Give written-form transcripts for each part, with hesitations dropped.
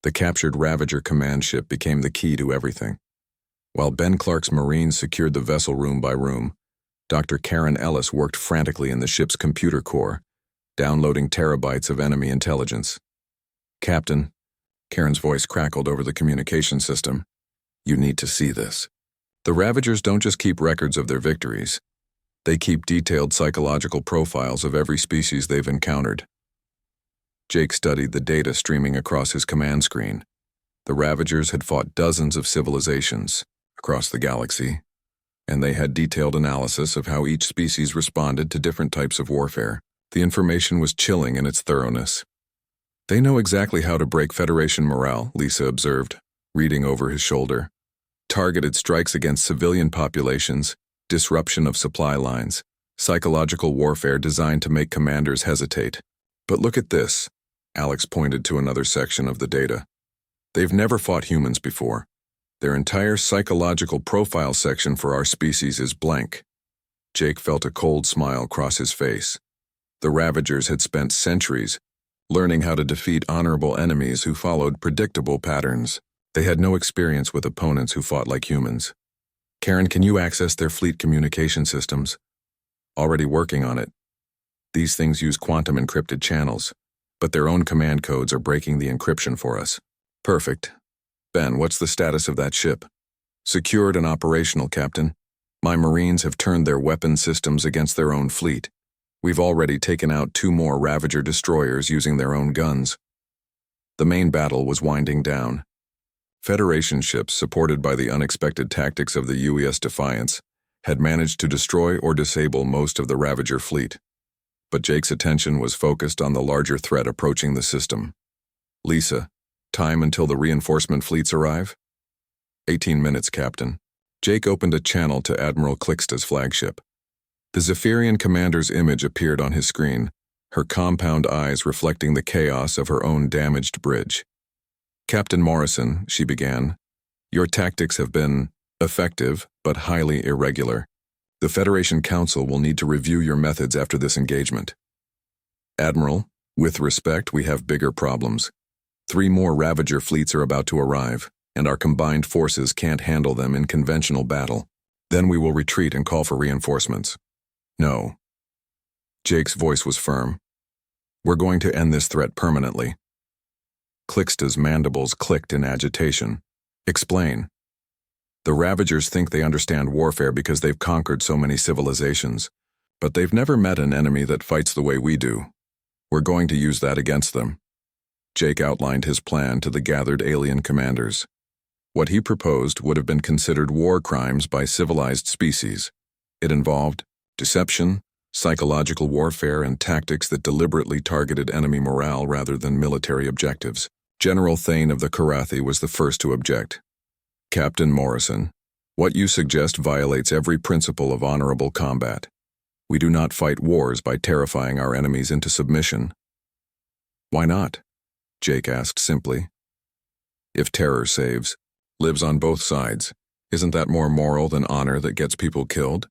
The captured Ravager command ship became the key to everything. While Ben Clark's Marines secured the vessel room by room, Dr. Karen Ellis worked frantically in the ship's computer core, downloading terabytes of enemy intelligence. "Captain," Karen's voice crackled over the communication system, "you need to see this. The Ravagers don't just keep records of their victories. They keep detailed psychological profiles of every species they've encountered." Jake studied the data streaming across his command screen. The Ravagers had fought dozens of civilizations across the galaxy, and they had detailed analysis of how each species responded to different types of warfare. The information was chilling in its thoroughness. "They know exactly how to break Federation morale," Lisa observed, reading over his shoulder. "Targeted strikes against civilian populations, disruption of supply lines, psychological warfare designed to make commanders hesitate. But look at this," Alex pointed to another section of the data. "They've never fought humans before. Their entire psychological profile section for our species is blank." Jake felt a cold smile cross his face. The Ravagers had spent centuries learning how to defeat honorable enemies who followed predictable patterns. They had no experience with opponents who fought like humans. "Karen, can you access their fleet communication systems?" "Already working on it. These things use quantum encrypted channels, but their own command codes are breaking the encryption for us." "Perfect. Ben, what's the status of that ship?" "Secured and operational, Captain. My Marines have turned their weapon systems against their own fleet. We've already taken out 2 more Ravager destroyers using their own guns." The main battle was winding down. Federation ships, supported by the unexpected tactics of the UES Defiance, had managed to destroy or disable most of the Ravager fleet. But Jake's attention was focused on the larger threat approaching the system. "Lisa, time until the reinforcement fleets arrive?" 18 minutes, Captain." Jake opened a channel to Admiral Clixta's flagship. The Zephyrian commander's image appeared on his screen, her compound eyes reflecting the chaos of her own damaged bridge. "Captain Morrison," she began, "your tactics have been effective but highly irregular. The Federation Council will need to review your methods after this engagement." "Admiral, with respect, we have bigger problems. 3 more Ravager fleets are about to arrive, and our combined forces can't handle them in conventional battle. Then we will retreat and call for reinforcements." "No." Jake's voice was firm. "We're going to end this threat permanently." Clixta's mandibles clicked in agitation. "Explain." "The Ravagers think they understand warfare because they've conquered so many civilizations, but they've never met an enemy that fights the way we do. We're going to use that against them." Jake outlined his plan to the gathered alien commanders. What he proposed would have been considered war crimes by civilized species. It involved deception, psychological warfare, and tactics that deliberately targeted enemy morale rather than military objectives. General Thane of the Karathi was the first to object. "Captain Morrison, what you suggest violates every principle of honorable combat. We do not fight wars by terrifying our enemies into submission." "Why not?" Jake asked simply. "If terror saves, lives on both sides, isn't that more moral than honor that gets people killed?"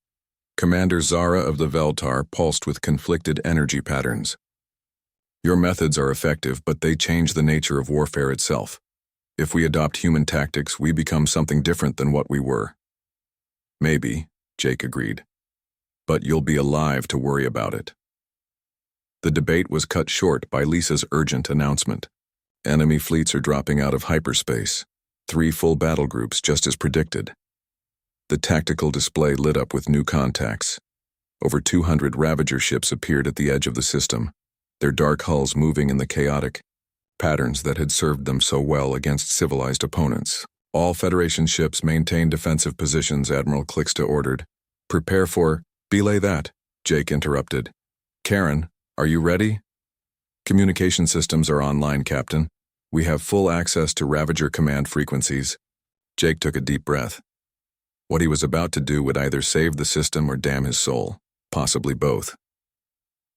Commander Zara of the Veltar pulsed with conflicted energy patterns. "Your methods are effective, but they change the nature of warfare itself. If we adopt human tactics, we become something different than what we were." "Maybe," Jake agreed. "But you'll be alive to worry about it." The debate was cut short by Lisa's urgent announcement. "Enemy fleets are dropping out of hyperspace. 3 full battle groups, just as predicted." The tactical display lit up with new contacts. Over 200 Ravager ships appeared at the edge of the system, their dark hulls moving in the chaotic patterns that had served them so well against civilized opponents. "All Federation ships maintain defensive positions," Admiral Clixta ordered. "Prepare for—" "Belay that," Jake interrupted. "Karen, are you ready?" "Communication systems are online, Captain. We have full access to Ravager command frequencies." Jake took a deep breath. What he was about to do would either save the system or damn his soul, possibly both.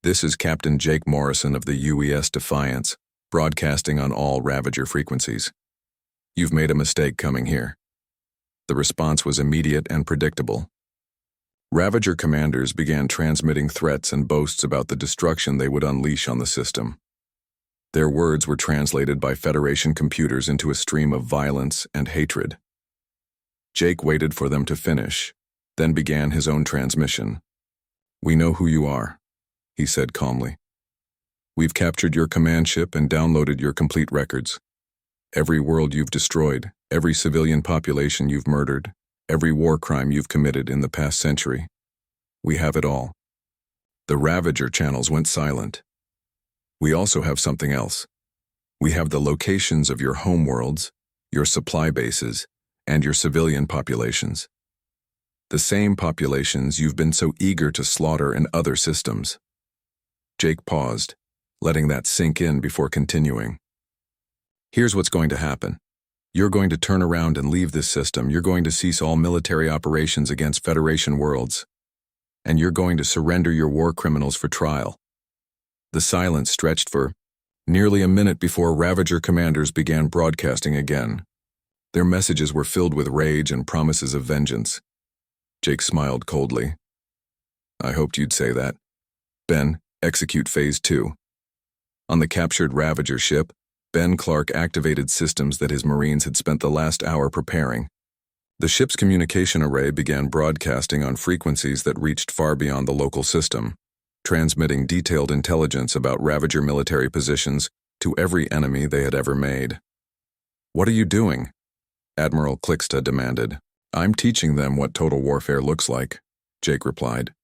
"This is Captain Jake Morrison of the UES Defiance, broadcasting on all Ravager frequencies. You've made a mistake coming here." The response was immediate and predictable. Ravager commanders began transmitting threats and boasts about the destruction they would unleash on the system. Their words were translated by Federation computers into a stream of violence and hatred. Jake waited for them to finish, then began his own transmission. "We know who you are," he said calmly. "We've captured your command ship and downloaded your complete records. Every world you've destroyed, every civilian population you've murdered, every war crime you've committed in the past century. We have it all." The Ravager channels went silent. "We also have something else. We have the locations of your homeworlds, your supply bases, and your civilian populations. The same populations you've been so eager to slaughter in other systems." Jake paused, letting that sink in before continuing. "Here's what's going to happen. You're going to turn around and leave this system. You're going to cease all military operations against Federation worlds. And you're going to surrender your war criminals for trial." The silence stretched for nearly a minute before Ravager commanders began broadcasting again. Their messages were filled with rage and promises of vengeance. Jake smiled coldly. "I hoped you'd say that. Ben, execute Phase 2. On the captured Ravager ship, Ben Clark activated systems that his Marines had spent the last hour preparing. The ship's communication array began broadcasting on frequencies that reached far beyond the local system, transmitting detailed intelligence about Ravager military positions to every enemy they had ever made. "What are you doing?" Admiral Clixta demanded. "I'm teaching them what total warfare looks like," Jake replied.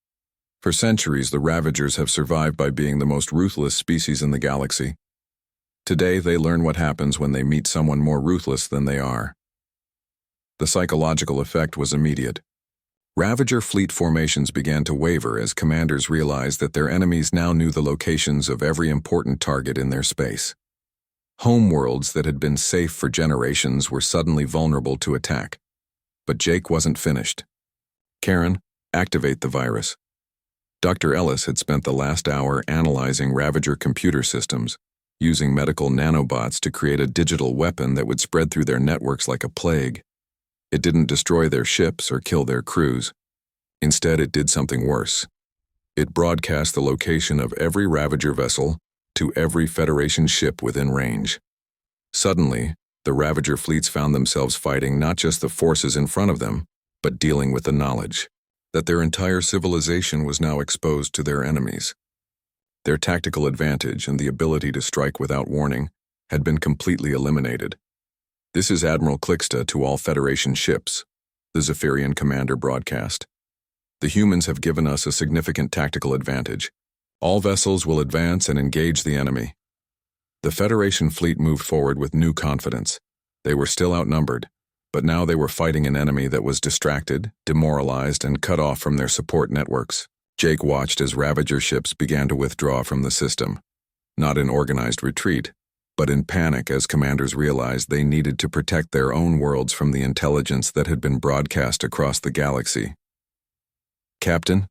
"For centuries, the Ravagers have survived by being the most ruthless species in the galaxy. Today, they learn what happens when they meet someone more ruthless than they are." The psychological effect was immediate. Ravager fleet formations began to waver as commanders realized that their enemies now knew the locations of every important target in their space. Homeworlds that had been safe for generations were suddenly vulnerable to attack. But Jake wasn't finished. "Karen, activate the virus." Dr. Ellis had spent the last hour analyzing Ravager computer systems, using medical nanobots to create a digital weapon that would spread through their networks like a plague. It didn't destroy their ships or kill their crews. Instead, it did something worse. It broadcast the location of every Ravager vessel to every Federation ship within range. Suddenly, the Ravager fleets found themselves fighting not just the forces in front of them, but dealing with the knowledge that their entire civilization was now exposed to their enemies. Their tactical advantage and the ability to strike without warning had been completely eliminated. "This is Admiral Clixta to all Federation ships," the Zephyrian commander broadcast. "The humans have given us a significant tactical advantage. All vessels will advance and engage the enemy." The Federation fleet moved forward with new confidence. They were still outnumbered, but now they were fighting an enemy that was distracted, demoralized, and cut off from their support networks. Jake watched as Ravager ships began to withdraw from the system, not in organized retreat, but in panic as commanders realized they needed to protect their own worlds from the intelligence that had been broadcast across the galaxy. "Captain,"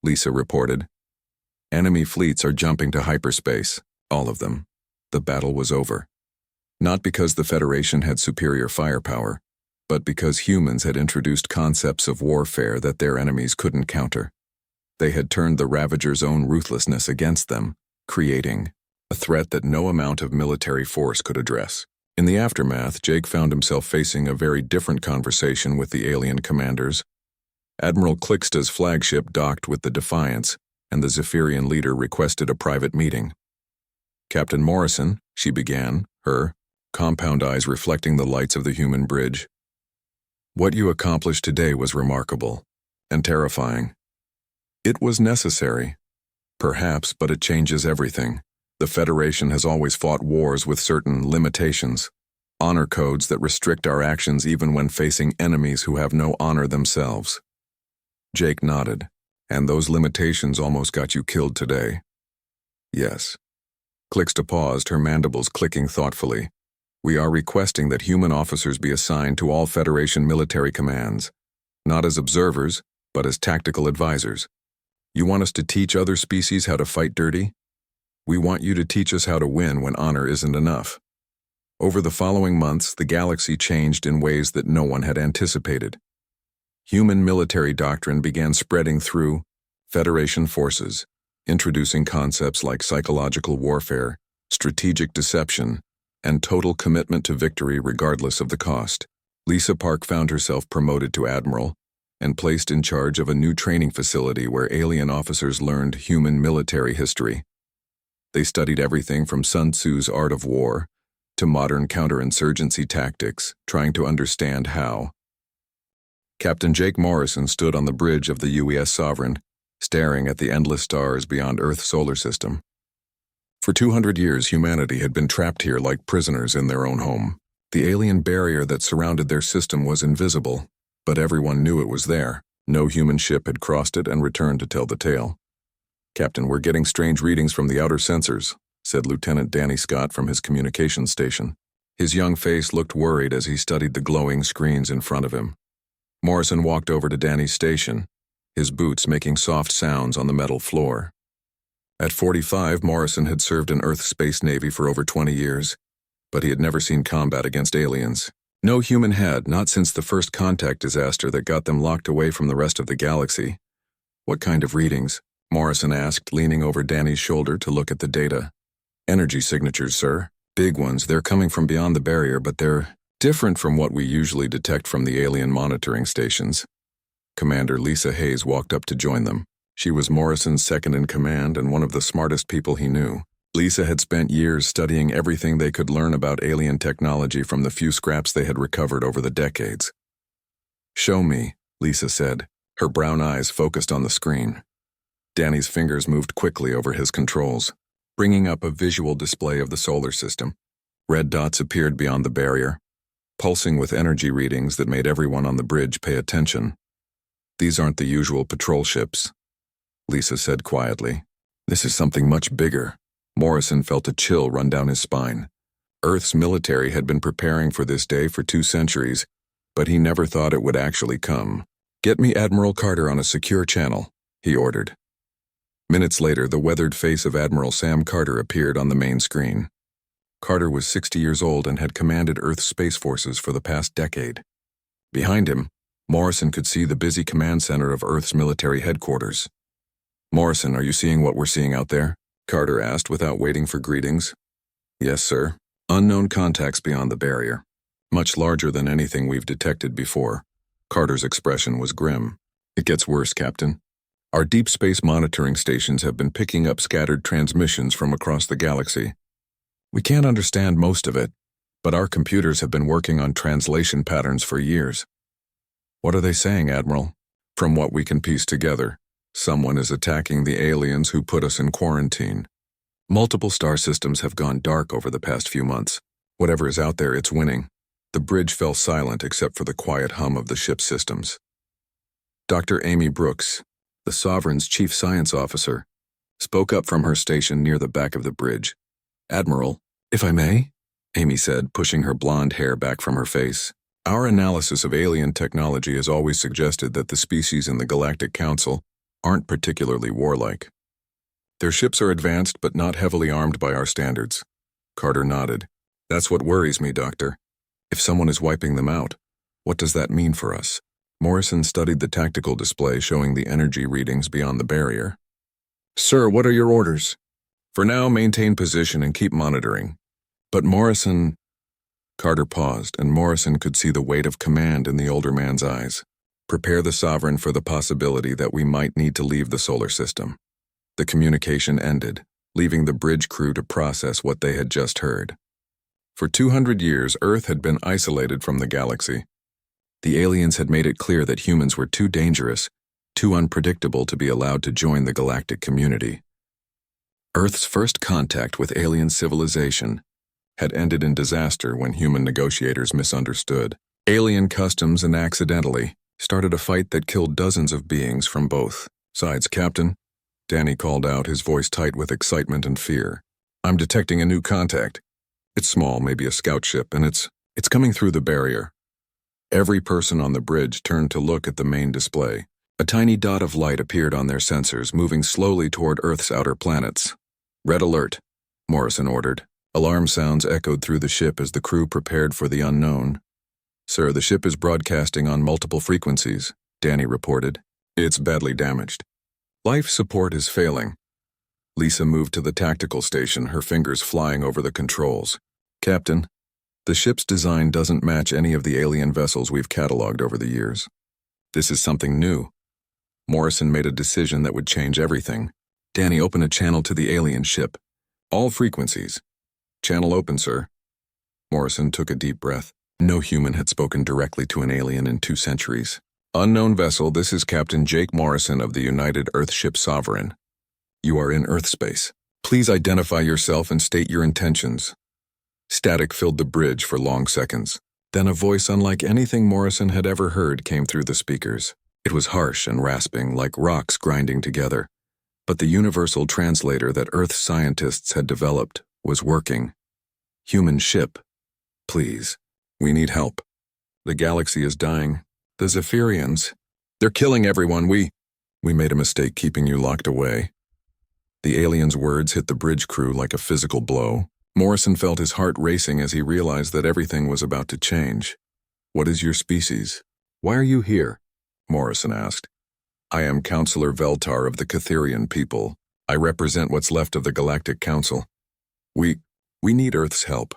Lisa reported, "enemy fleets are jumping to hyperspace, all of them." The battle was over. Not because the Federation had superior firepower, but because humans had introduced concepts of warfare that their enemies couldn't counter. They had turned the Ravagers' own ruthlessness against them, creating a threat that no amount of military force could address. In the aftermath, Jake found himself facing a very different conversation with the alien commanders. Admiral Clixta's flagship docked with the Defiance, and the Zephyrian leader requested a private meeting. "Captain Morrison," she began, her compound eyes reflecting the lights of the human bridge. "What you accomplished today was remarkable and terrifying. It was necessary, perhaps, but it changes everything. The Federation has always fought wars with certain limitations, honor codes that restrict our actions even when facing enemies who have no honor themselves." Jake nodded. "And those limitations almost got you killed today." "Yes." Clixta paused, her mandibles clicking thoughtfully. "We are requesting that human officers be assigned to all Federation military commands, not as observers, but as tactical advisors. You want us to teach other species how to fight dirty? We want you to teach us how to win when honor isn't enough." Over the following months, the galaxy changed in ways that no one had anticipated. Human military doctrine began spreading through Federation forces, introducing concepts like psychological warfare, strategic deception, and total commitment to victory regardless of the cost. Lisa Park found herself promoted to admiral and placed in charge of a new training facility where alien officers learned human military history. They studied everything from Sun Tzu's art of war to modern counterinsurgency tactics, trying to understand how. Captain Jake Morrison stood on the bridge of the UES Sovereign, staring at the endless stars beyond Earth's solar system. For 200 years, humanity had been trapped here like prisoners in their own home. The alien barrier that surrounded their system was invisible, but everyone knew it was there. No human ship had crossed it and returned to tell the tale. "Captain, we're getting strange readings from the outer sensors," said Lieutenant Danny Scott from his communications station. His young face looked worried as he studied the glowing screens in front of him. Morrison walked over to Danny's station, his boots making soft sounds on the metal floor. At 45, Morrison had served in Earth's Space Navy for over 20 years, but he had never seen combat against aliens. No human had, not since the first contact disaster that got them locked away from the rest of the galaxy. "What kind of readings?" Morrison asked, leaning over Danny's shoulder to look at the data. "Energy signatures, sir. Big ones. They're coming from beyond the barrier, but they're different from what we usually detect from the alien monitoring stations." Commander Lisa Hayes walked up to join them. She was Morrison's second-in-command and one of the smartest people he knew. Lisa had spent years studying everything they could learn about alien technology from the few scraps they had recovered over the decades. "Show me," Lisa said, her brown eyes focused on the screen. Danny's fingers moved quickly over his controls, bringing up a visual display of the solar system. Red dots appeared beyond the barrier, pulsing with energy readings that made everyone on the bridge pay attention. "These aren't the usual patrol ships," Lisa said quietly. "This is something much bigger." Morrison felt a chill run down his spine. Earth's military had been preparing for this day for 2 centuries, but he never thought it would actually come. "Get me Admiral Carter on a secure channel," he ordered. Minutes later, the weathered face of Admiral Sam Carter appeared on the main screen. Carter was 60 years old and had commanded Earth's space forces for the past decade. Behind him, Morrison could see the busy command center of Earth's military headquarters. "Morrison, are you seeing what we're seeing out there?" Carter asked without waiting for greetings. "Yes, sir. Unknown contacts beyond the barrier. Much larger than anything we've detected before." Carter's expression was grim. "It gets worse, Captain. Our deep space monitoring stations have been picking up scattered transmissions from across the galaxy. We can't understand most of it, but our computers have been working on translation patterns for years." "What are they saying, Admiral?" "From what we can piece together, someone is attacking the aliens who put us in quarantine. Multiple star systems have gone dark over the past few months. Whatever is out there, it's winning." The bridge fell silent except for the quiet hum of the ship's systems. Dr. Amy Brooks, the Sovereign's chief science officer, spoke up from her station near the back of the bridge. "Admiral, if I may?" Amy said, pushing her blonde hair back from her face. "Our analysis of alien technology has always suggested that the species in the Galactic Council aren't particularly warlike. Their ships are advanced but not heavily armed by our standards." Carter nodded. "That's what worries me, Doctor. If someone is wiping them out, what does that mean for us?" Morrison studied the tactical display showing the energy readings beyond the barrier. "Sir, what are your orders?" "For now, maintain position and keep monitoring." "But Morrison—" Carter paused, and Morrison could see the weight of command in the older man's eyes. "Prepare the Sovereign for the possibility that we might need to leave the solar system." The communication ended, leaving the bridge crew to process what they had just heard. For 200 years, Earth had been isolated from the galaxy. The aliens had made it clear that humans were too dangerous, too unpredictable to be allowed to join the galactic community. Earth's first contact with alien civilization had ended in disaster when human negotiators misunderstood alien customs and accidentally started a fight that killed dozens of beings from both sides. "Captain," Danny called out, his voice tight with excitement and fear. "I'm detecting a new contact. It's small, maybe a scout ship, and it's coming through the barrier." Every person on the bridge turned to look at the main display. A tiny dot of light appeared on their sensors, moving slowly toward Earth's outer planets. "Red alert," Morrison ordered. Alarm sounds echoed through the ship as the crew prepared for the unknown. "Sir, the ship is broadcasting on multiple frequencies," Danny reported. "It's badly damaged. Life support is failing." Lisa moved to the tactical station, her fingers flying over the controls. Captain, the ship's design doesn't match any of the alien vessels we've cataloged over the years. This is something new. Morrison made a decision that would change everything. Danny, open a channel to the alien ship. All frequencies. Channel open, sir. Morrison took a deep breath. No human had spoken directly to an alien in 2 centuries. Unknown vessel, this is Captain Jake Morrison of the United Earthship Sovereign. You are in Earth space. Please identify yourself and state your intentions. Static filled the bridge for long seconds. Then a voice unlike anything Morrison had ever heard came through the speakers. It was harsh and rasping, like rocks grinding together. But the universal translator that Earth scientists had developed was working. Human ship, please. We need help. The galaxy is dying. The Zephyrians, they're killing everyone. We made a mistake keeping you locked away. The alien's words hit the bridge crew like a physical blow. Morrison felt his heart racing as he realized that everything was about to change. What is your species? Why are you here? Morrison asked. I am Counselor Veltar of the Catherian people. I represent what's left of the Galactic Council. We need Earth's help.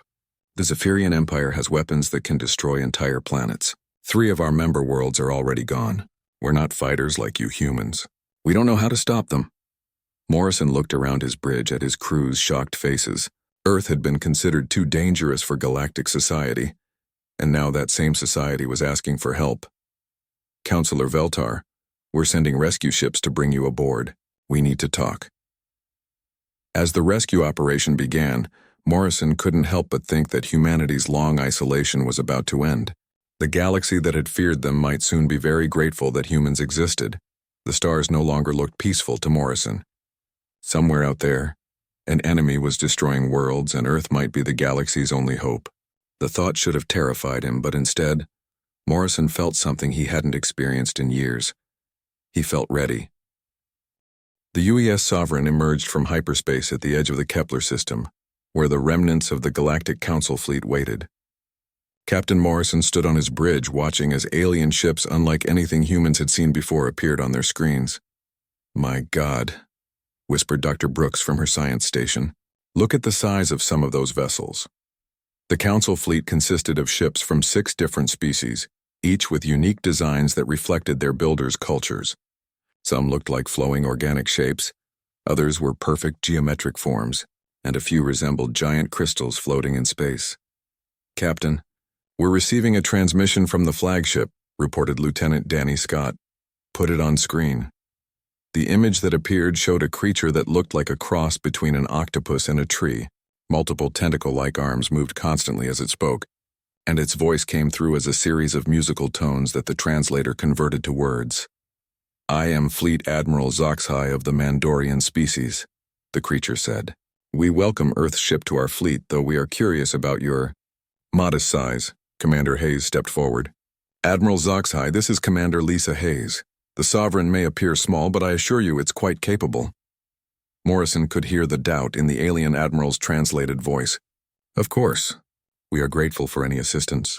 The Zephyrian Empire has weapons that can destroy entire planets. 3 of our member worlds are already gone. We're not fighters like you humans. We don't know how to stop them. Morrison looked around his bridge at his crew's shocked faces. Earth had been considered too dangerous for galactic society, and now that same society was asking for help. Counselor Veltar, we're sending rescue ships to bring you aboard. We need to talk. As the rescue operation began, Morrison couldn't help but think that humanity's long isolation was about to end. The galaxy that had feared them might soon be very grateful that humans existed. The stars no longer looked peaceful to Morrison. Somewhere out there, an enemy was destroying worlds, and Earth might be the galaxy's only hope. The thought should have terrified him, but instead, Morrison felt something he hadn't experienced in years. He felt ready. The UES Sovereign emerged from hyperspace at the edge of the Kepler system, where the remnants of the Galactic Council fleet waited. Captain Morrison stood on his bridge watching as alien ships unlike anything humans had seen before appeared on their screens. My God, whispered Dr. Brooks from her science station. Look at the size of some of those vessels. The Council fleet consisted of ships from 6 different species, each with unique designs that reflected their builders' cultures. Some looked like flowing organic shapes, others were perfect geometric forms, and a few resembled giant crystals floating in space. Captain, we're receiving a transmission from the flagship, reported Lieutenant Danny Scott. Put it on screen. The image that appeared showed a creature that looked like a cross between an octopus and a tree. Multiple tentacle-like arms moved constantly as it spoke, and its voice came through as a series of musical tones that the translator converted to words. I am Fleet Admiral Zoxhai of the Mandorian species, the creature said. We welcome Earth's ship to our fleet, though we are curious about your modest size. Commander Hayes stepped forward. Admiral Zoxhai, this is Commander Lisa Hayes. The Sovereign may appear small, but I assure you it's quite capable. Morrison could hear the doubt in the alien admiral's translated voice. Of course. We are grateful for any assistance.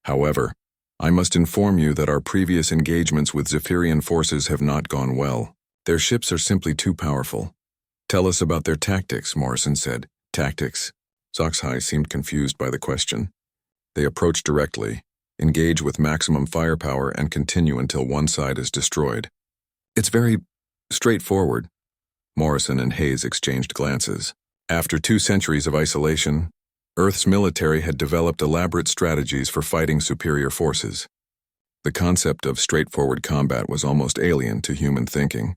However, I must inform you that our previous engagements with Zephyrian forces have not gone well. Their ships are simply too powerful. Tell us about their tactics, Morrison said. Tactics? Zoxhai seemed confused by the question. They approach directly, engage with maximum firepower, and continue until one side is destroyed. It's very straightforward. Morrison and Hayes exchanged glances. After 2 centuries of isolation, Earth's military had developed elaborate strategies for fighting superior forces. The concept of straightforward combat was almost alien to human thinking.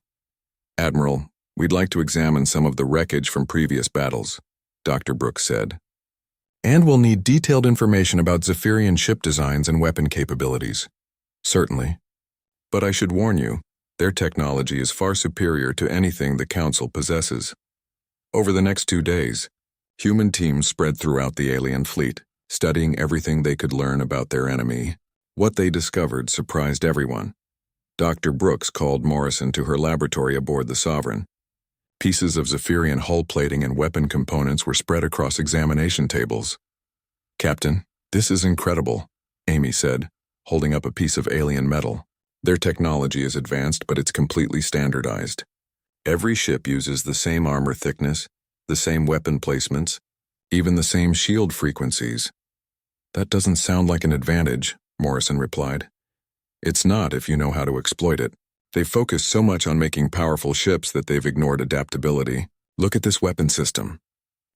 Admiral, we'd like to examine some of the wreckage from previous battles, Dr. Brooks said. And we'll need detailed information about Zephyrian ship designs and weapon capabilities. Certainly. But I should warn you, their technology is far superior to anything the Council possesses. Over the next 2 days, human teams spread throughout the alien fleet, studying everything they could learn about their enemy. What they discovered surprised everyone. Dr. Brooks called Morrison to her laboratory aboard the Sovereign. Pieces of Zephyrian hull plating and weapon components were spread across examination tables. Captain, this is incredible, Amy said, holding up a piece of alien metal. Their technology is advanced, but it's completely standardized. Every ship uses the same armor thickness, the same weapon placements, even the same shield frequencies. That doesn't sound like an advantage, Morrison replied. It's not if you know how to exploit it. They've focused so much on making powerful ships that they've ignored adaptability. Look at this weapon system.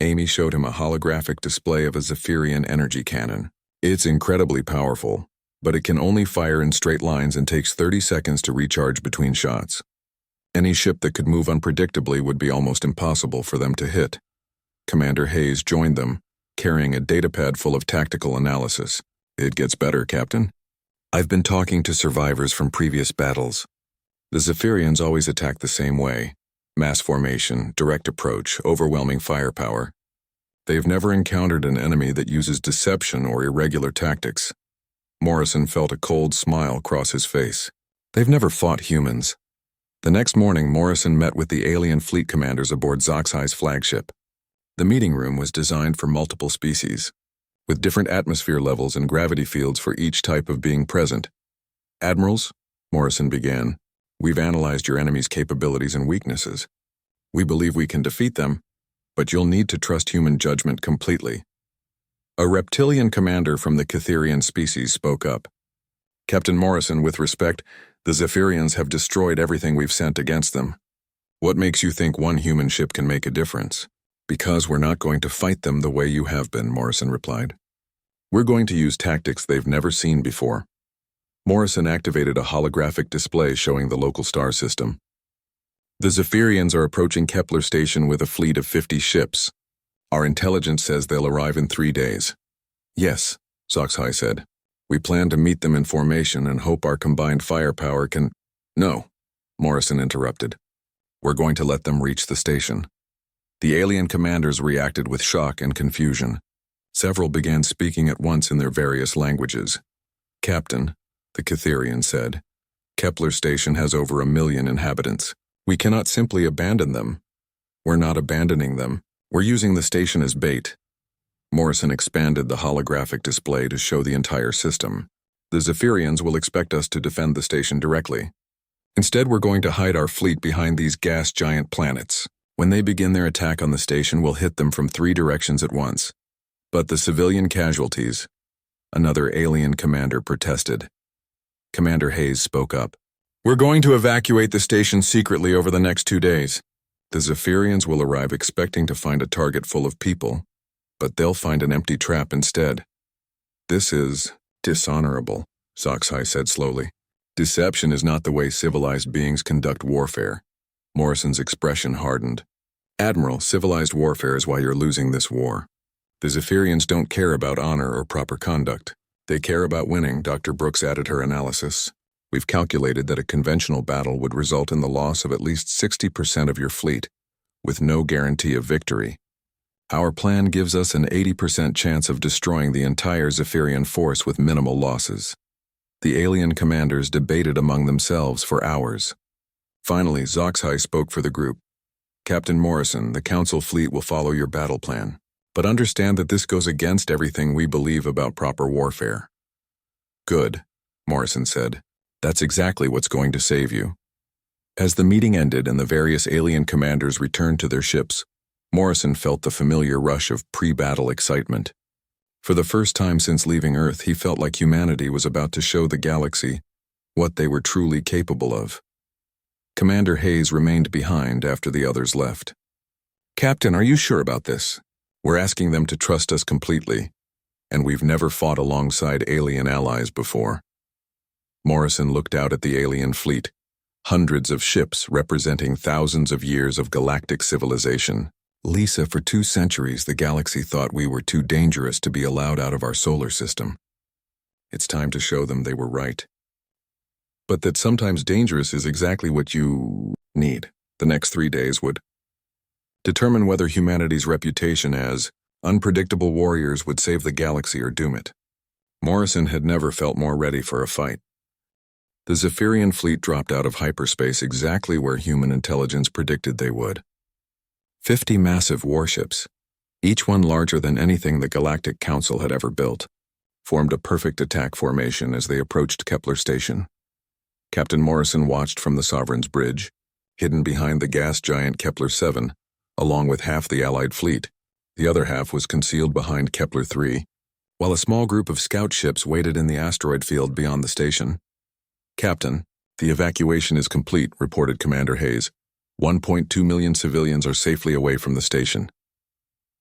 Amy showed him a holographic display of a Zephyrian energy cannon. It's incredibly powerful, but it can only fire in straight lines and takes 30 seconds to recharge between shots. Any ship that could move unpredictably would be almost impossible for them to hit. Commander Hayes joined them, carrying a datapad full of tactical analysis. It gets better, Captain. I've been talking to survivors from previous battles. The Zephyrians always attack the same way. Mass formation, direct approach, overwhelming firepower. They've never encountered an enemy that uses deception or irregular tactics. Morrison felt a cold smile cross his face. They've never fought humans. The next morning, Morrison met with the alien fleet commanders aboard Zoxai's flagship. The meeting room was designed for multiple species, with different atmosphere levels and gravity fields for each type of being present. Admirals, Morrison began, we've analyzed your enemy's capabilities and weaknesses. We believe we can defeat them, but you'll need to trust human judgment completely. A reptilian commander from the Catherian species spoke up. Captain Morrison, with respect, the Zephyrians have destroyed everything we've sent against them. What makes you think one human ship can make a difference? Because we're not going to fight them the way you have been, Morrison replied. We're going to use tactics they've never seen before. Morrison activated a holographic display showing the local star system. The Zephyrians are approaching Kepler Station with a fleet of 50 ships. Our intelligence says they'll arrive in 3 days. Yes, Zoxai said. We plan to meet them in formation and hope our combined firepower can— No, Morrison interrupted. We're going to let them reach the station. The alien commanders reacted with shock and confusion. Several began speaking at once in their various languages. Captain, the Catherian said, Kepler Station has over 1 million inhabitants. We cannot simply abandon them. We're not abandoning them. We're using the station as bait. Morrison expanded the holographic display to show the entire system. The Zephyrians will expect us to defend the station directly. Instead, we're going to hide our fleet behind these gas giant planets. When they begin their attack on the station, we'll hit them from 3 directions at once. But the civilian casualties— Another alien commander protested. Commander Hayes spoke up. We're going to evacuate the station secretly over the next 2 days. The Zephyrians will arrive expecting to find a target full of people, but they'll find an empty trap instead. This is dishonorable, Zoxai said slowly. Deception is not the way civilized beings conduct warfare. Morrison's expression hardened. Admiral, civilized warfare is why you're losing this war. The Zephyrians don't care about honor or proper conduct. They care about winning, Dr. Brooks added her analysis. We've calculated that a conventional battle would result in the loss of at least 60% of your fleet, with no guarantee of victory. Our plan gives us an 80% chance of destroying the entire Zephyrian force with minimal losses. The alien commanders debated among themselves for hours. Finally, Zoxai spoke for the group. Captain Morrison, the Council fleet will follow your battle plan, but understand that this goes against everything we believe about proper warfare. Good, Morrison said. That's exactly what's going to save you. As the meeting ended and the various alien commanders returned to their ships, Morrison felt the familiar rush of pre-battle excitement. For the first time since leaving Earth, he felt like humanity was about to show the galaxy what they were truly capable of. Commander Hayes remained behind after the others left. Captain, are you sure about this? We're asking them to trust us completely, and we've never fought alongside alien allies before. Morrison looked out at the alien fleet, hundreds of ships representing thousands of years of galactic civilization. Lisa, for 2 centuries, the galaxy thought we were too dangerous to be allowed out of our solar system. It's time to show them they were right. But that sometimes dangerous is exactly what you need. The next 3 days would determine whether humanity's reputation as unpredictable warriors would save the galaxy or doom it. Morrison had never felt more ready for a fight. The Zephyrian fleet dropped out of hyperspace exactly where human intelligence predicted they would. 50 massive warships, each one larger than anything the Galactic Council had ever built, formed a perfect attack formation as they approached Kepler Station. Captain Morrison watched from the Sovereign's bridge, hidden behind the gas giant Kepler-7, along with half the Allied fleet. The other half was concealed behind Kepler-3, while a small group of scout ships waited in the asteroid field beyond the station. "Captain, the evacuation is complete," reported Commander Hayes. 1.2 million civilians are safely away from the station.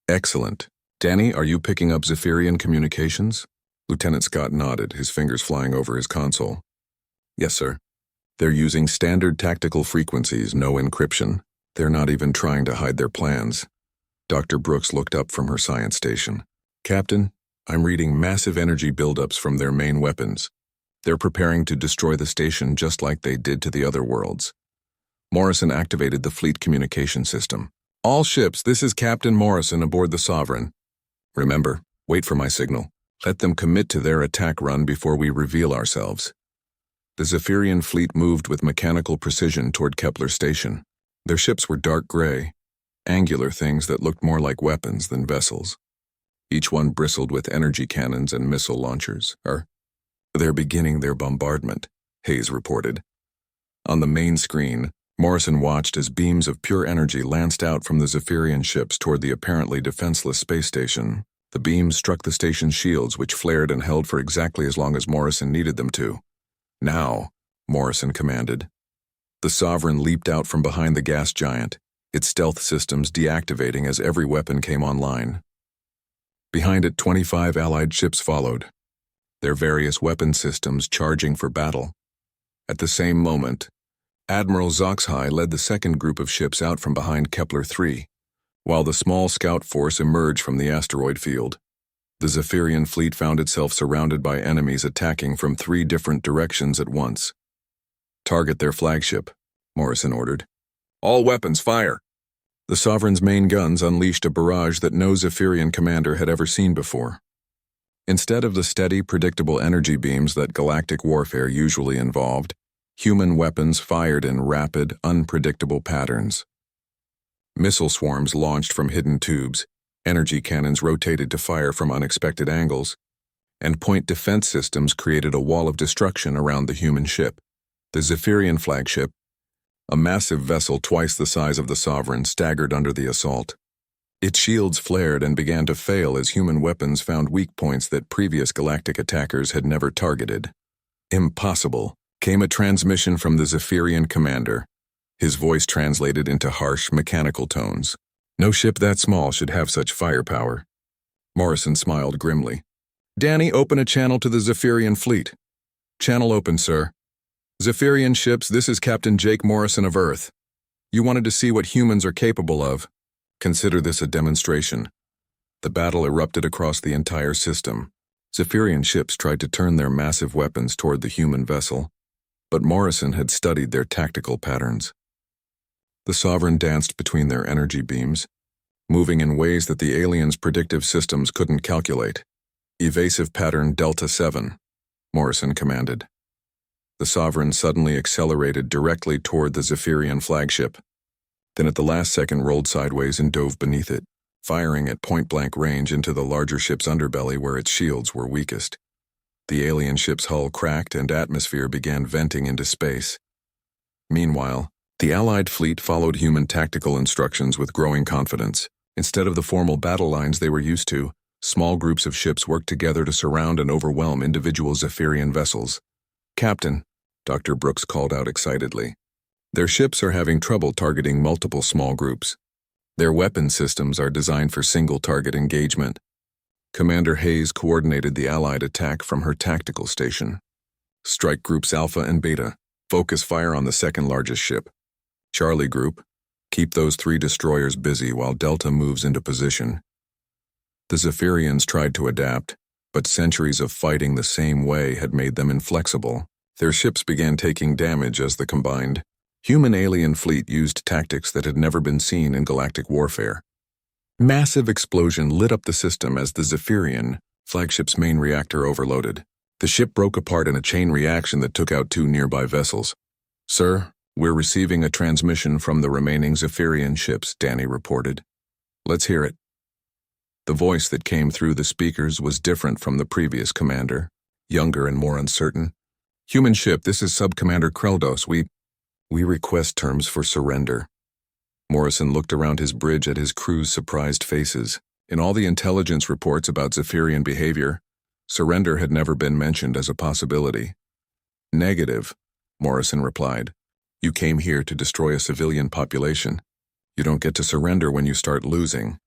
"Excellent. Danny, are you picking up Zephyrian communications?" Lieutenant Scott nodded, his fingers flying over his console. "Yes, sir. They're using standard tactical frequencies, no encryption. They're not even trying to hide their plans." Dr. Brooks looked up from her science station. "Captain, I'm reading massive energy buildups from their main weapons. They're preparing to destroy the station just like they did to the other worlds." Morrison activated the fleet communication system. "All ships, this is Captain Morrison aboard the Sovereign. Remember, wait for my signal. Let them commit to their attack run before we reveal ourselves." The Zephyrian fleet moved with mechanical precision toward Kepler Station. Their ships were dark gray, angular things that looked more like weapons than vessels. Each one bristled with energy cannons and missile launchers. "They're beginning their bombardment," Hayes reported. On the main screen, Morrison watched as beams of pure energy lanced out from the Zephyrian ships toward the apparently defenseless space station. The beams struck the station's shields, which flared and held for exactly as long as Morrison needed them to. "Now," Morrison commanded. The Sovereign leaped out from behind the gas giant, its stealth systems deactivating as every weapon came online. Behind it, 25 Allied ships followed, their various weapon systems charging for battle. At the same moment, Admiral Zoxhai led the second group of ships out from behind Kepler-3, while the small scout force emerged from the asteroid field. The Zephyrian fleet found itself surrounded by enemies attacking from 3 different directions at once. "Target their flagship," Morrison ordered. "All weapons, fire!" The Sovereign's main guns unleashed a barrage that no Zephyrian commander had ever seen before. Instead of the steady, predictable energy beams that galactic warfare usually involved, human weapons fired in rapid, unpredictable patterns. Missile swarms launched from hidden tubes, energy cannons rotated to fire from unexpected angles, and point defense systems created a wall of destruction around the human ship. The Zephyrian flagship, a massive vessel twice the size of the Sovereign, staggered under the assault. Its shields flared and began to fail as human weapons found weak points that previous galactic attackers had never targeted. "Impossible," came a transmission from the Zephyrian commander, his voice translated into harsh, mechanical tones. "No ship that small should have such firepower." Morrison smiled grimly. "Danny, open a channel to the Zephyrian fleet." "Channel open, sir." "Zephyrian ships, this is Captain Jake Morrison of Earth. You wanted to see what humans are capable of. Consider this a demonstration." The battle erupted across the entire system. Zephyrian ships tried to turn their massive weapons toward the human vessel, but Morrison had studied their tactical patterns. The Sovereign danced between their energy beams, moving in ways that the aliens' predictive systems couldn't calculate. "Evasive pattern Delta 7, Morrison commanded. The Sovereign suddenly accelerated directly toward the Zephyrian flagship, then at the last second rolled sideways and dove beneath it, firing at point-blank range into the larger ship's underbelly where its shields were weakest. The alien ship's hull cracked and atmosphere began venting into space. Meanwhile, the Allied fleet followed human tactical instructions with growing confidence. Instead of the formal battle lines they were used to, small groups of ships worked together to surround and overwhelm individual Zephyrian vessels. "Captain," Dr. Brooks called out excitedly. "Their ships are having trouble targeting multiple small groups. Their weapon systems are designed for single-target engagement." Commander Hayes coordinated the Allied attack from her tactical station. "Strike Groups Alpha and Beta, focus fire on the second-largest ship. Charlie Group, keep those 3 destroyers busy while Delta moves into position." The Zephyrians tried to adapt, but centuries of fighting the same way had made them inflexible. Their ships began taking damage as the combined human-alien fleet used tactics that had never been seen in galactic warfare. Massive explosion lit up the system as the Zephyrian flagship's main reactor overloaded. The ship broke apart in a chain reaction that took out 2 nearby vessels. "Sir, we're receiving a transmission from the remaining Zephyrian ships," Danny reported. "Let's hear it." The voice that came through the speakers was different from the previous commander, younger and more uncertain. "Human ship, this is Sub-Commander Kreldos. We request terms for surrender. Morrison looked around his bridge at his crew's surprised faces. In all the intelligence reports about Zephyrian behavior, surrender had never been mentioned as a possibility. Negative, Morrison replied. You came here to destroy a civilian population. You don't get to surrender when you start losing.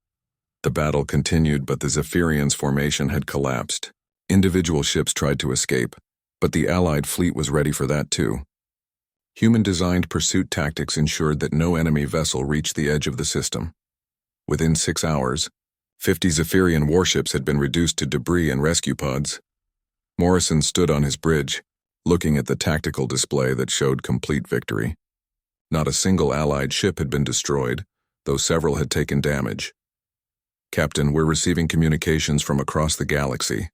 The battle continued, but the Zephyrians' formation had collapsed. Individual ships tried to escape, but the Allied fleet was ready for that too. Human-designed pursuit tactics ensured that no enemy vessel reached the edge of the system. Within 6 hours, 50 Zephyrian warships had been reduced to debris and rescue pods. Morrison stood on his bridge, looking at the tactical display that showed complete victory. Not a single Allied ship had been destroyed, though several had taken damage. Captain, we're receiving communications from across the galaxy,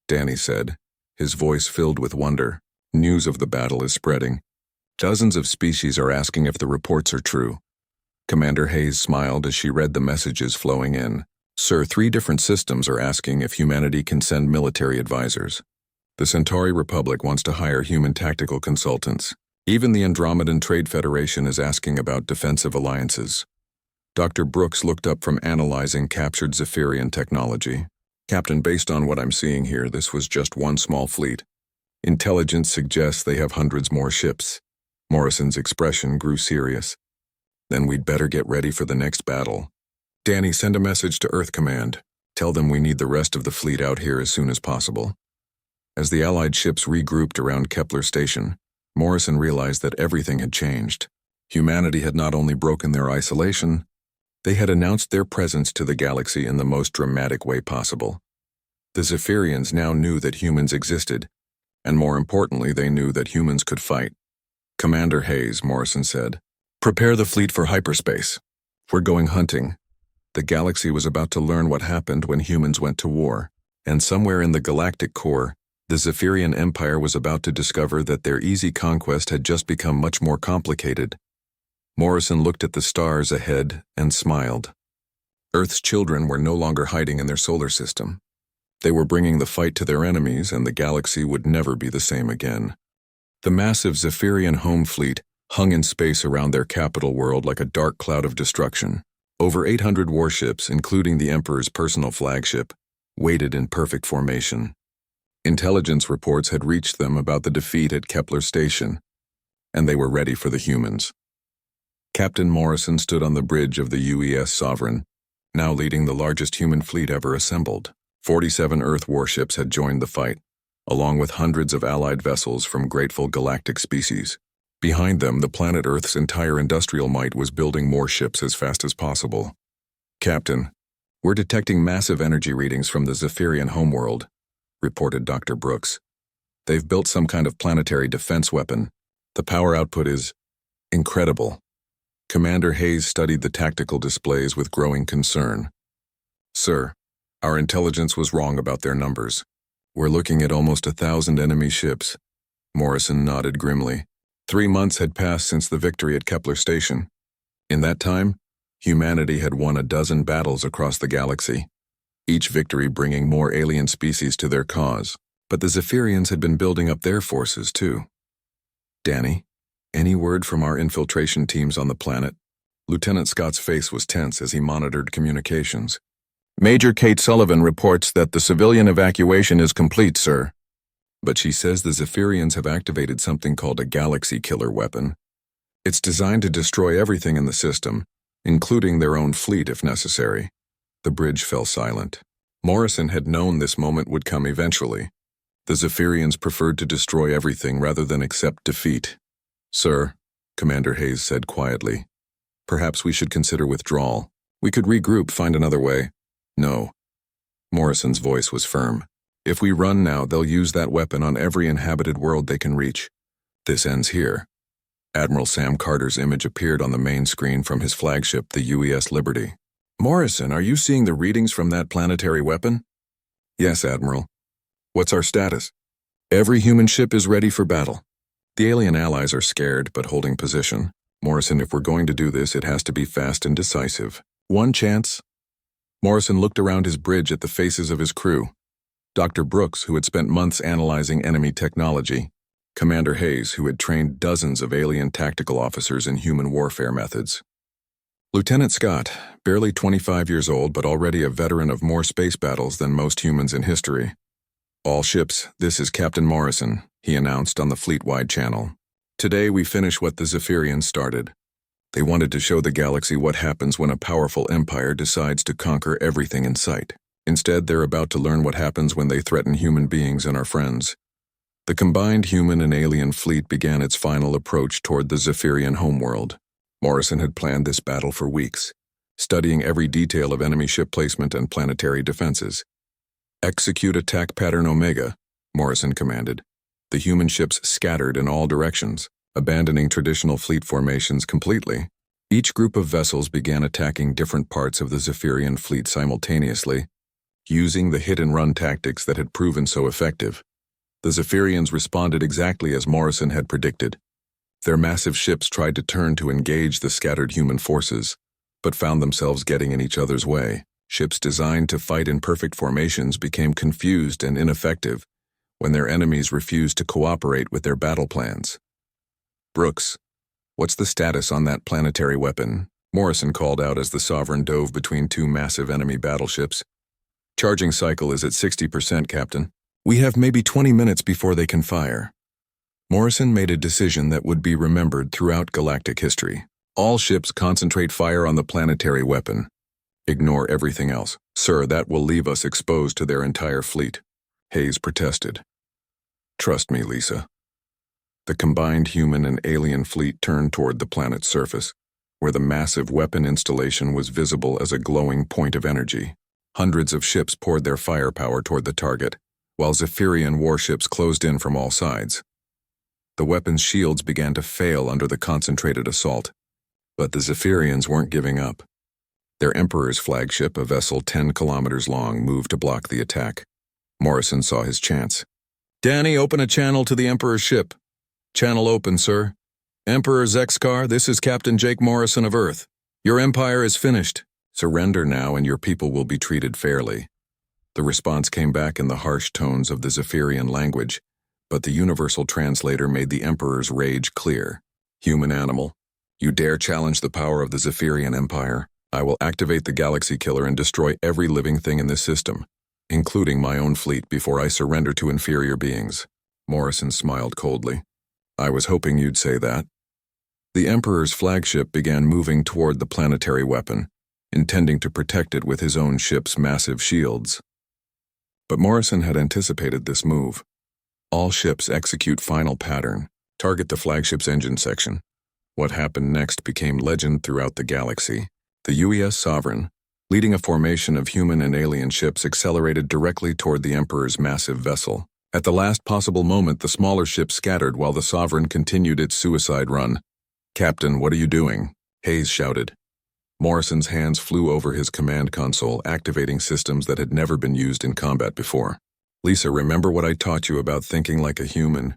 Danny said, his voice filled with wonder. News of the battle is spreading. Dozens of species are asking if the reports are true. Commander Hayes smiled as she read the messages flowing in. Sir, 3 different systems are asking if humanity can send military advisors. The Centauri Republic wants to hire human tactical consultants. Even the Andromedan Trade Federation is asking about defensive alliances. Dr. Brooks looked up from analyzing captured Zephyrian technology. Captain, based on what I'm seeing here, this was just one small fleet. Intelligence suggests they have hundreds more ships. Morrison's expression grew serious. Then we'd better get ready for the next battle. Danny, send a message to Earth Command. Tell them we need the rest of the fleet out here as soon as possible. As the Allied ships regrouped around Kepler Station, Morrison realized that everything had changed. Humanity had not only broken their isolation, they had announced their presence to the galaxy in the most dramatic way possible. The Zephyrians now knew that humans existed, and more importantly, they knew that humans could fight. Commander Hayes, Morrison said, prepare the fleet for hyperspace. We're going hunting. The galaxy was about to learn what happened when humans went to war, and somewhere in the galactic core, the Zephyrian Empire was about to discover that their easy conquest had just become much more complicated. Morrison looked at the stars ahead and smiled. Earth's children were no longer hiding in their solar system. They were bringing the fight to their enemies, and the galaxy would never be the same again. The massive Zephyrian home fleet hung in space around their capital world like a dark cloud of destruction. Over 800 warships, including the Emperor's personal flagship, waited in perfect formation. Intelligence reports had reached them about the defeat at Kepler Station, and they were ready for the humans. Captain Morrison stood on the bridge of the UES Sovereign, now leading the largest human fleet ever assembled. 47 Earth warships had joined the fight, along with hundreds of Allied vessels from grateful galactic species. Behind them, the planet Earth's entire industrial might was building more ships as fast as possible. Captain, we're detecting massive energy readings from the Zephyrian homeworld, reported Dr. Brooks. They've built some kind of planetary defense weapon. The power output is incredible. Commander Hayes studied the tactical displays with growing concern. Sir, our intelligence was wrong about their numbers. We're looking at almost 1,000 enemy ships. Morrison nodded grimly. 3 months had passed since the victory at Kepler Station. In that time, humanity had won 12 battles across the galaxy, each victory bringing more alien species to their cause. But the Zephyrians had been building up their forces too. Danny, any word from our infiltration teams on the planet? Lieutenant Scott's face was tense as he monitored communications. Major Kate Sullivan reports that the civilian evacuation is complete, sir. But she says the Zephyrians have activated something called a galaxy killer weapon. It's designed to destroy everything in the system, including their own fleet if necessary. The bridge fell silent. Morrison had known this moment would come eventually. The Zephyrians preferred to destroy everything rather than accept defeat. Sir, Commander Hayes said quietly, perhaps we should consider withdrawal. We could regroup, find another way. No. Morrison's voice was firm. If we run now, they'll use that weapon on every inhabited world they can reach. This ends here. Admiral Sam Carter's image appeared on the main screen from his flagship, the UES Liberty. Morrison, are you seeing the readings from that planetary weapon? Yes, Admiral. What's our status? Every human ship is ready for battle. The alien allies are scared, but holding position. Morrison, if we're going to do this, it has to be fast and decisive. One chance. Morrison looked around his bridge at the faces of his crew. Dr. Brooks, who had spent months analyzing enemy technology, Commander Hayes, who had trained dozens of alien tactical officers in human warfare methods. Lieutenant Scott, barely 25 years old but already a veteran of more space battles than most humans in history. All ships, this is Captain Morrison, he announced on the fleet-wide channel. Today we finish what the Zephyrians started. They wanted to show the galaxy what happens when a powerful empire decides to conquer everything in sight. Instead, they're about to learn what happens when they threaten human beings and our friends. The combined human and alien fleet began its final approach toward the Zephyrian homeworld. Morrison had planned this battle for weeks, studying every detail of enemy ship placement and planetary defenses. Execute attack pattern Omega, Morrison commanded. The human ships scattered in all directions, abandoning traditional fleet formations completely. Each group of vessels began attacking different parts of the Zephyrian fleet simultaneously, using the hit-and-run tactics that had proven so effective. The Zephyrians responded exactly as Morrison had predicted. Their massive ships tried to turn to engage the scattered human forces, but found themselves getting in each other's way. Ships designed to fight in perfect formations became confused and ineffective when their enemies refused to cooperate with their battle plans. Brooks, what's the status on that planetary weapon? Morrison called out as the Sovereign dove between two massive enemy battleships. Charging cycle is at 60%, Captain. We have maybe 20 minutes before they can fire. Morrison made a decision that would be remembered throughout galactic history. All ships concentrate fire on the planetary weapon. Ignore everything else. Sir, that will leave us exposed to their entire fleet. Hayes protested. Trust me, Lisa. The combined human and alien fleet turned toward the planet's surface, where the massive weapon installation was visible as a glowing point of energy. Hundreds of ships poured their firepower toward the target, while Zephyrian warships closed in from all sides. The weapon's shields began to fail under the concentrated assault, but the Zephyrians weren't giving up. Their Emperor's flagship, a vessel 10 kilometers long, moved to block the attack. Morrison saw his chance. Danny, open a channel to the Emperor's ship. Channel open, sir. Emperor Zexkar, this is Captain Jake Morrison of Earth. Your empire is finished. Surrender now and your people will be treated fairly. The response came back in the harsh tones of the Zephyrian language, but the universal translator made the Emperor's rage clear. Human animal, you dare challenge the power of the Zephyrian Empire? I will activate the Galaxy Killer and destroy every living thing in this system, including my own fleet, before I surrender to inferior beings. Morrison smiled coldly. I was hoping you'd say that. The Emperor's flagship began moving toward the planetary weapon, intending to protect it with his own ship's massive shields. But Morrison had anticipated this move. All ships execute final pattern, target the flagship's engine section. What happened next became legend throughout the galaxy. The UES Sovereign, leading a formation of human and alien ships, accelerated directly toward the Emperor's massive vessel. At the last possible moment, the smaller ships scattered while the Sovereign continued its suicide run. Captain, what are you doing? Hayes shouted. Morrison's hands flew over his command console, activating systems that had never been used in combat before. Lisa, remember what I taught you about thinking like a human?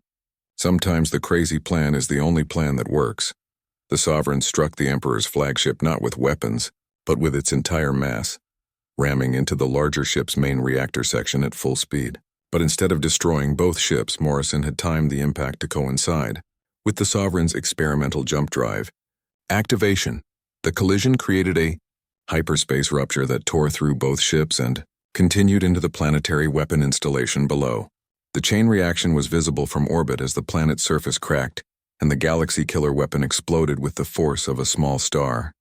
Sometimes the crazy plan is the only plan that works. The Sovereign struck the Emperor's flagship not with weapons, but with its entire mass, ramming into the larger ship's main reactor section at full speed. But instead of destroying both ships, Morrison had timed the impact to coincide with the Sovereign's experimental jump drive. Activation. The collision created a hyperspace rupture that tore through both ships and continued into the planetary weapon installation below. The chain reaction was visible from orbit as the planet's surface cracked, and the Galaxy Killer weapon exploded with the force of a small star.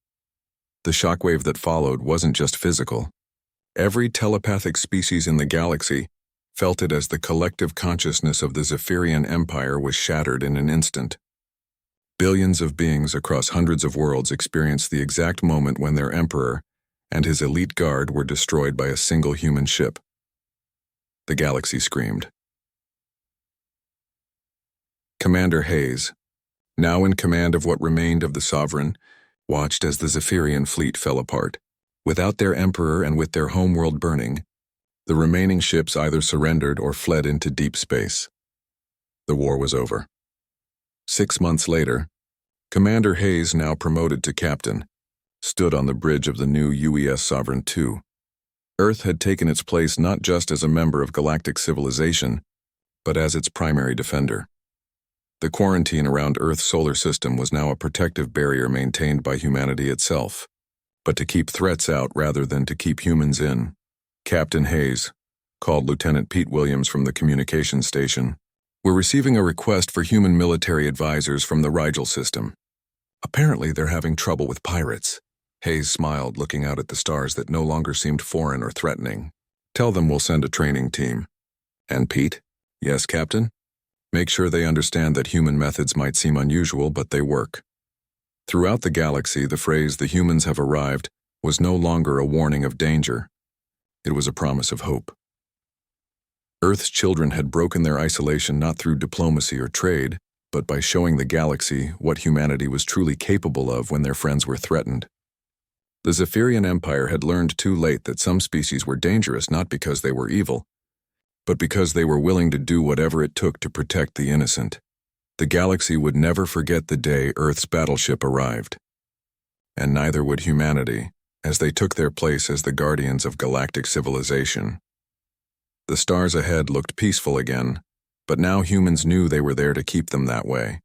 The shockwave that followed wasn't just physical. Every telepathic species in the galaxy felt it as the collective consciousness of the Zephyrian Empire was shattered in an instant. Billions of beings across hundreds of worlds experienced the exact moment when their Emperor and his elite guard were destroyed by a single human ship. The galaxy screamed. Commander Hayes, now in command of what remained of the Sovereign, watched as the Zephyrian fleet fell apart. Without their Emperor and with their homeworld burning, the remaining ships either surrendered or fled into deep space. The war was over. 6 months later, Commander Hayes, now promoted to captain, stood on the bridge of the new UES Sovereign II. Earth had taken its place not just as a member of galactic civilization, but as its primary defender. The quarantine around Earth's solar system was now a protective barrier maintained by humanity itself, but to keep threats out rather than to keep humans in. Captain Hayes called Lieutenant Pete Williams from the communications station. We're receiving a request for human military advisors from the Rigel system. Apparently they're having trouble with pirates. Hayes smiled, looking out at the stars that no longer seemed foreign or threatening. Tell them we'll send a training team. And Pete? Yes, Captain? Make sure they understand that human methods might seem unusual, but they work. Throughout the galaxy, the phrase, "the humans have arrived," was no longer a warning of danger. It was a promise of hope. Earth's children had broken their isolation not through diplomacy or trade, but by showing the galaxy what humanity was truly capable of when their friends were threatened. The Zephyrian Empire had learned too late that some species were dangerous not because they were evil, but because they were willing to do whatever it took to protect the innocent. The galaxy would never forget the day Earth's battleship arrived. And neither would humanity, as they took their place as the guardians of galactic civilization. The stars ahead looked peaceful again, but now humans knew they were there to keep them that way.